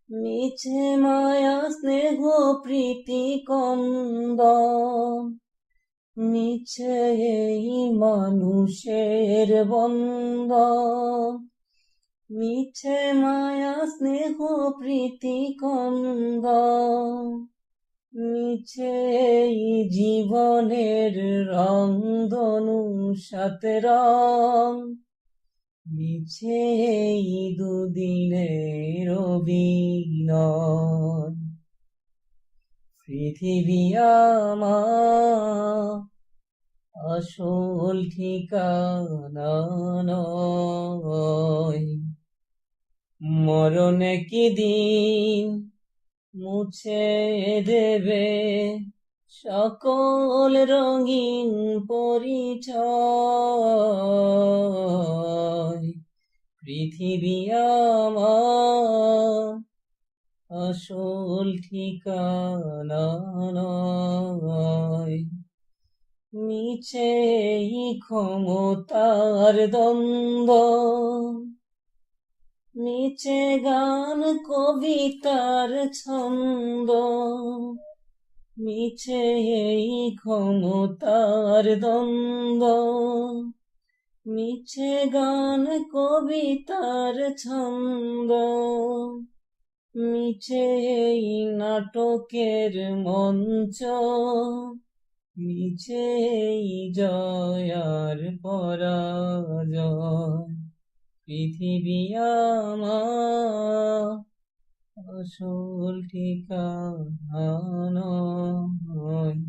মিছে মায়া স্নেহ প্রীতি কন্দ, মিছে এই মানুষের বন্ধ। মিছে মায়া স্নেহ প্রীতি কন্দ, মিছে এই জীবনের রংধনু সাথে রং। মিছে এই দুদিনের অভিনয়। পৃথিবী আমার আসল ঠিকানা নয়। মরণ কি দিন মুছে দেবে সকল রঙিন পরিচয়। পৃথিবী আমার আসল ঠিকানা নয়। মিছে এই ক্ষমতার দ্বন্দ্ব, মিছে গান কবিতার ছন্দ। মিছে এই ক্ষমতার দ্বন্দ্ব, মিছে গান কবিতার ছন্দ। মিছে এই নাটকের মঞ্চ, মিছে এই জয় আর পরাজয়। পৃথিবী আমার আসল ঠিকানা নয়।